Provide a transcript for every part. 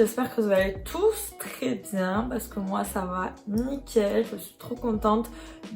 j'espère que vous allez tous très bien parce que moi ça va nickel. Je suis trop contente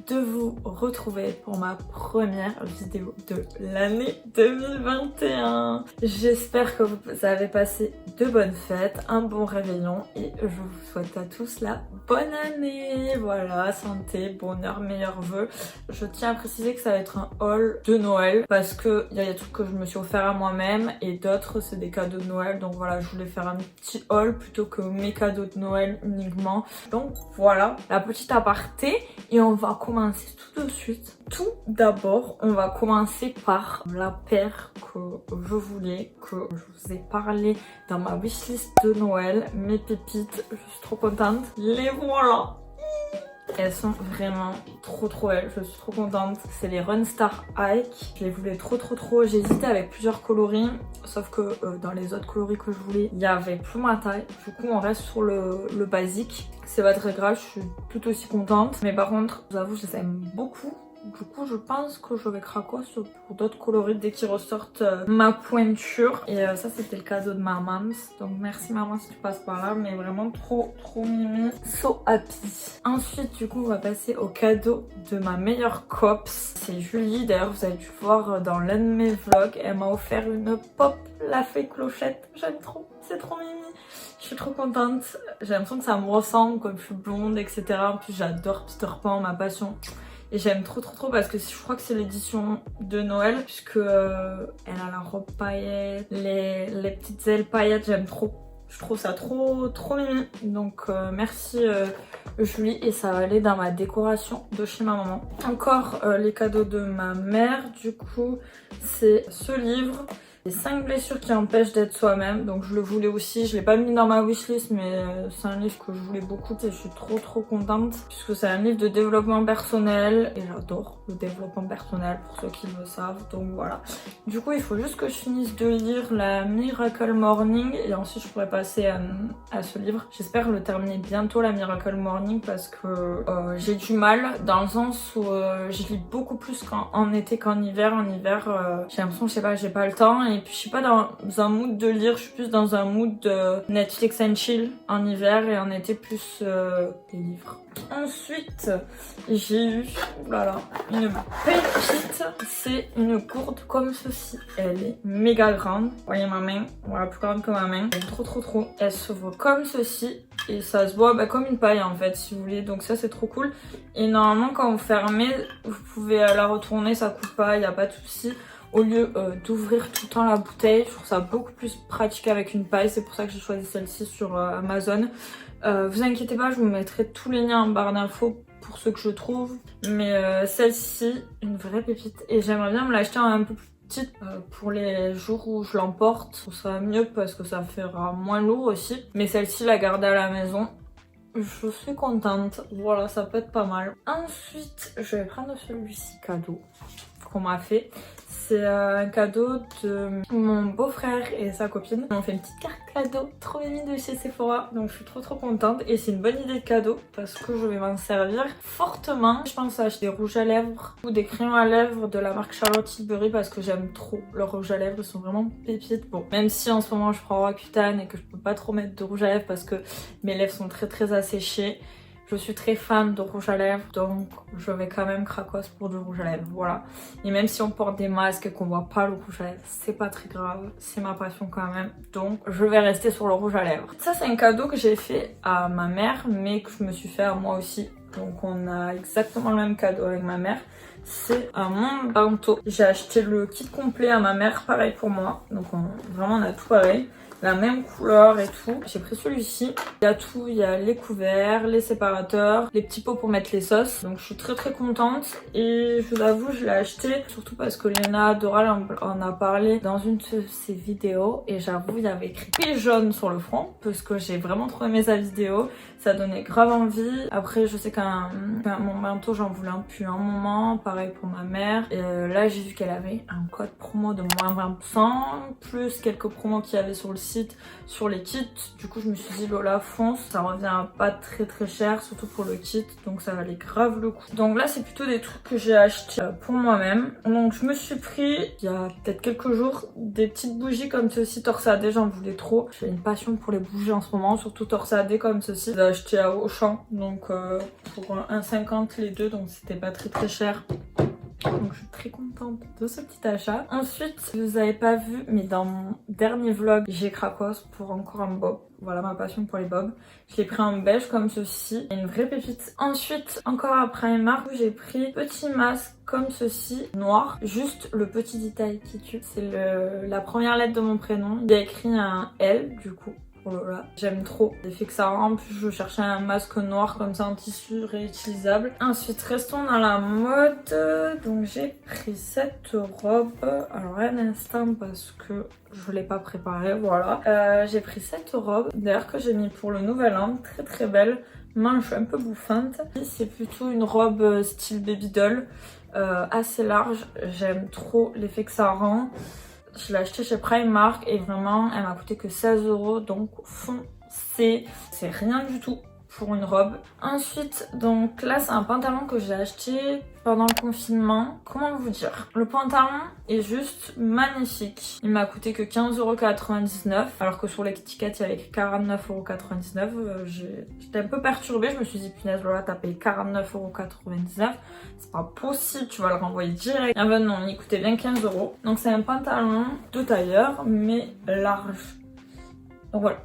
de vous retrouver pour ma première vidéo de l'année 2021. J'espère que vous avez passé de bonnes fêtes, un bon réveillon et je vous souhaite à tous la bonne année. Voilà, santé, bonheur, meilleurs vœux. Je tiens à préciser que ça va être un haul de Noël parce que il y a des trucs que je me suis offert à moi-même et d'autres c'est des cadeaux de Noël. Donc voilà, je voulais faire un petit haul plutôt que mes cadeaux de Noël uniquement. Donc voilà, la petite aparté et on va commencer tout de suite. Tout d'abord, on va commencer par la paire que je voulais, que je vous ai parlé dans ma wishlist de Noël. Mes pépites, je suis trop contente. Les voilà! Elles sont vraiment trop belles, je suis trop contente. C'est les Runstar Hike. Je les voulais trop. J'ai hésité avec plusieurs coloris, sauf que dans les autres coloris que je voulais, il y avait plus ma taille. Du coup, on reste sur le basique. C'est pas très grave, je suis tout aussi contente. Mais par contre, je vous avoue, je les aime beaucoup. Du coup, je pense que je vais craquer pour d'autres coloris dès qu'ils ressortent ma pointure. Et ça, c'était le cadeau de ma maman. Donc, merci maman si tu passes par là. Mais vraiment trop mimi. So happy. Ensuite, du coup, on va passer au cadeau de ma meilleure cops. C'est Julie. D'ailleurs, vous avez dû voir dans l'un de mes vlogs. Elle m'a offert une pop la fée clochette. J'aime trop. C'est trop mimi. Je suis trop contente. J'ai l'impression que ça me ressemble comme je suis blonde, etc. En plus, j'adore Peter Pan, ma passion. Et j'aime trop parce que je crois que c'est l'édition de Noël puisque elle a la robe paillette, les petites ailes paillettes, j'aime trop. Je trouve ça trop mimi. Donc merci Julie et ça va aller dans ma décoration de chez ma maman. Encore les cadeaux de ma mère, du coup c'est ce livre. Les 5 blessures qui empêchent d'être soi-même, donc je le voulais aussi, je l'ai pas mis dans ma wishlist mais c'est un livre que je voulais beaucoup et je suis trop contente puisque c'est un livre de développement personnel et j'adore le développement personnel pour ceux qui le savent, donc voilà. Du coup il faut juste que je finisse de lire la Miracle Morning et ensuite je pourrais passer à ce livre. J'espère le terminer bientôt la Miracle Morning parce que j'ai du mal dans le sens où je lis beaucoup plus en été qu'en hiver. En hiver j'ai l'impression, je sais pas, j'ai pas le temps. Et puis je suis pas dans un mood de lire, je suis plus dans un mood de Netflix and chill en hiver et en été plus des livres. Ensuite, j'ai eu une pépite, c'est une gourde comme ceci. Elle est méga grande. Vous voyez ma main, voilà, plus grande que ma main. Elle est trop. Elle se voit comme ceci et ça se voit comme une paille en fait si vous voulez. Donc ça c'est trop cool. Et normalement quand vous fermez, vous pouvez la retourner, ça coupe pas, il n'y a pas de souci. Au lieu d'ouvrir tout le temps la bouteille, je trouve ça beaucoup plus pratique avec une paille. C'est pour ça que j'ai choisi celle-ci sur Amazon. Vous inquiétez pas, je vous mettrai tous les liens en barre d'infos pour ceux que je trouve. Mais celle-ci, une vraie pépite. Et j'aimerais bien me l'acheter un peu plus petite pour les jours où je l'emporte. Ce sera mieux parce que ça fera moins lourd aussi. Mais celle-ci, la garder à la maison. Je suis contente. Voilà, ça peut être pas mal. Ensuite, je vais prendre celui-ci cadeau qu'on m'a fait. C'est un cadeau de mon beau-frère et sa copine. On fait une petite carte cadeau trop mimi de chez Sephora. Donc je suis trop contente et c'est une bonne idée de cadeau parce que je vais m'en servir fortement. Je pense acheter des rouges à lèvres ou des crayons à lèvres de la marque Charlotte Tilbury parce que j'aime trop leurs rouges à lèvres. Ils sont vraiment pépites. Bon, même si en ce moment je prends Roaccutane et que je peux pas trop mettre de rouge à lèvres parce que mes lèvres sont très asséchées. Je suis très fan de rouge à lèvres, donc je vais quand même cracos pour du rouge à lèvres, voilà. Et même si on porte des masques et qu'on voit pas le rouge à lèvres, c'est pas très grave, c'est ma passion quand même. Donc je vais rester sur le rouge à lèvres. Ça c'est un cadeau que j'ai fait à ma mère, mais que je me suis fait à moi aussi. Donc on a exactement le même cadeau avec ma mère. C'est un Mont Bento. J'ai acheté le kit complet à ma mère, pareil pour moi. Donc vraiment on a tout pareil. La même couleur et tout. J'ai pris celui-ci. Il y a tout, il y a les couverts, les séparateurs, les petits pots pour mettre les sauces. Donc je suis très contente et je vous avoue je l'ai acheté surtout parce que Léna Doral en a parlé dans une de ses vidéos et j'avoue il y avait écrit P jaune sur le front parce que j'ai vraiment trop aimé sa vidéo. Ça donnait grave envie. Après je sais qu'un mon manteau j'en voulais un depuis un moment. pareil pour ma mère. Et là j'ai vu qu'elle avait un code promo de moins 20%, plus quelques promos qu'il y avait sur le site, sur les kits. Du coup je me suis dit Lola fonce, ça revient pas très cher, surtout pour le kit, donc ça valait grave le coup. Donc là c'est plutôt des trucs que j'ai acheté pour moi-même. Donc je me suis pris, il y a peut-être quelques jours, des petites bougies comme ceci torsadées, j'en voulais trop. J'ai une passion pour les bougies en ce moment, surtout torsadées comme ceci. J'ai acheté à Auchan, donc pour 1,50 les deux, donc c'était pas très cher. Donc je suis très contente de ce petit achat. Ensuite, si vous avez pas vu, mais dans mon dernier vlog, j'ai cracos pour encore un bob. Voilà ma passion pour les bobs. Je l'ai pris en beige comme ceci, une vraie pépite. Ensuite, encore à Primark, j'ai pris petit masque comme ceci, noir. Juste le petit détail qui tue, c'est la première lettre de mon prénom. Il y a écrit un L du coup. Oh là là, j'aime trop l'effet que ça rend. En plus, je cherchais un masque noir comme ça en tissu réutilisable. Ensuite, restons dans la mode. Donc, j'ai pris cette robe. Alors, un instant parce que je l'ai pas préparée, voilà. J'ai pris cette robe, d'ailleurs que j'ai mis pour le nouvel an. Très belle. Manche un peu bouffante. C'est plutôt une robe style baby doll. Assez large. J'aime trop l'effet que ça rend. Je l'ai acheté chez Primark et vraiment elle m'a coûté que 16 €, donc foncez, c'est rien du tout pour une robe. Ensuite, donc là c'est un pantalon que j'ai acheté pendant le confinement. Comment vous dire? Le pantalon est juste magnifique. Il m'a coûté que 15,99 € alors que sur l'étiquette il y avait écrit 49,99 €. J'étais un peu perturbée, je me suis dit punaise Lola t'as payé 49,99 €. C'est pas possible, tu vas le renvoyer direct. Ah ben non, il coûtait bien 15 €. Donc c'est un pantalon de tailleur mais large. Donc voilà.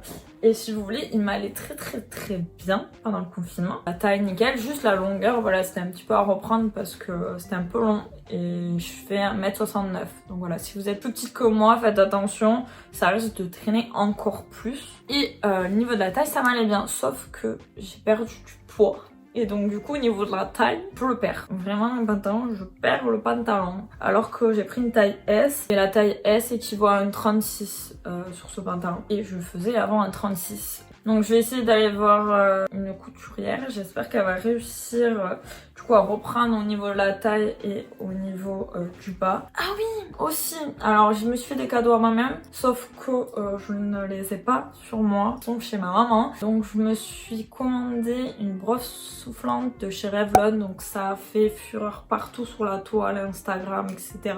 Et si vous voulez, il m'allait très bien pendant le confinement. La taille nickel, juste la longueur, voilà, c'était un petit peu à reprendre parce que c'était un peu long. Et je fais 1,69 m. Donc voilà, si vous êtes plus petite que moi, faites attention, ça risque de traîner encore plus. Et au niveau de la taille, ça m'allait bien, sauf que j'ai perdu du poids. Et donc du coup au niveau de la taille, je le perds. Vraiment le pantalon, je perds le pantalon. Alors que j'ai pris une taille S. Et la taille S équivaut à une 36 sur ce pantalon. Et je faisais avant un 36. Donc je vais essayer d'aller voir une couturière. J'espère qu'elle va réussir du coup à reprendre au niveau de la taille et au niveau du bas. Ah oui, aussi. Alors je me suis fait des cadeaux à moi-même. Sauf que je ne les ai pas sur moi. Ils sont chez ma maman. Donc je me suis commandé une brosse soufflante de chez Revlon. Donc ça a fait fureur partout sur la toile, Instagram, etc.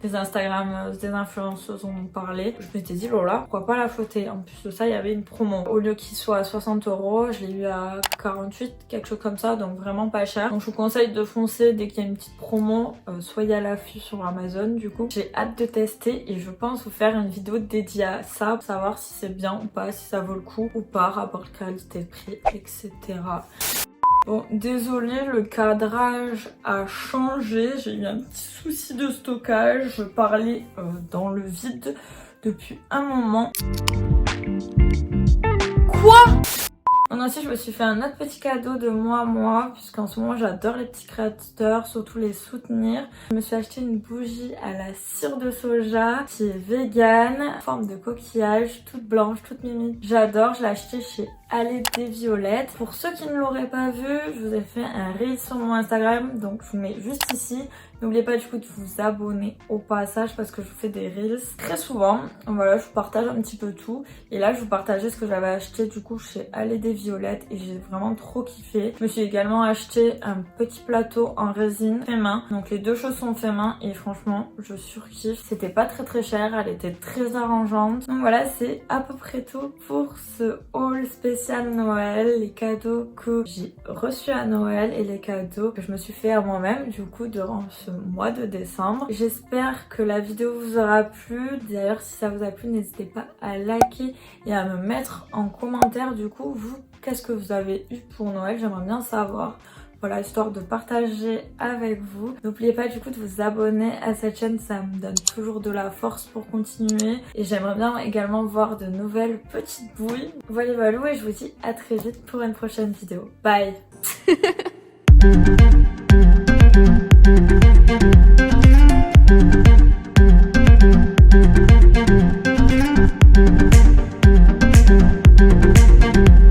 Des Instagrammeuses, des influenceuses en ont parlé. Je m'étais dit Lola, pourquoi pas la flotter. En plus de ça, il y avait une promo. Au lieu qu'il soit à 60 €, je l'ai eu à 48, quelque chose comme ça, donc vraiment pas cher. Donc je vous conseille de foncer dès qu'il y a une petite promo, soyez à l'affût sur Amazon du coup. J'ai hâte de tester et je pense vous faire une vidéo dédiée à ça pour savoir si c'est bien ou pas, si ça vaut le coup ou pas, rapport qualité-prix, etc. Bon, désolée, le cadrage a changé, j'ai eu un petit souci de stockage, je parlais dans le vide depuis un moment. Quoi? Ensuite, je me suis fait un autre petit cadeau de moi à moi, puisqu'en ce moment j'adore les petits créateurs, surtout les soutenir. Je me suis acheté une bougie à la cire de soja qui est vegan, en forme de coquillage, toute blanche, toute mimi. J'adore, je l'ai acheté chez Allez des Violettes. Pour ceux qui ne l'auraient pas vu, je vous ai fait un reel sur mon Instagram, donc je vous mets juste ici. N'oubliez pas du coup de vous abonner au passage parce que je vous fais des reels très souvent. Voilà, je vous partage un petit peu tout. Et là, je vous partageais ce que j'avais acheté du coup chez Allez des Violettes et j'ai vraiment trop kiffé. Je me suis également acheté un petit plateau en résine fait main. Donc les deux choses sont fait main et franchement, je surkiffe. C'était pas très cher, elle était très arrangeante. Donc voilà, c'est à peu près tout pour ce haul spécial Noël. Les cadeaux que j'ai reçus à Noël et les cadeaux que je me suis fait à moi-même du coup durant ce mois de décembre. J'espère que la vidéo vous aura plu. D'ailleurs, si ça vous a plu, n'hésitez pas à liker et à me mettre en commentaire du coup, vous, qu'est-ce que vous avez eu pour Noël? J'aimerais bien savoir. Voilà, histoire de partager avec vous. N'oubliez pas du coup de vous abonner à cette chaîne, ça me donne toujours de la force pour continuer. Et j'aimerais bien également voir de nouvelles petites bouilles. Voilà, et je vous dis à très vite pour une prochaine vidéo. Bye.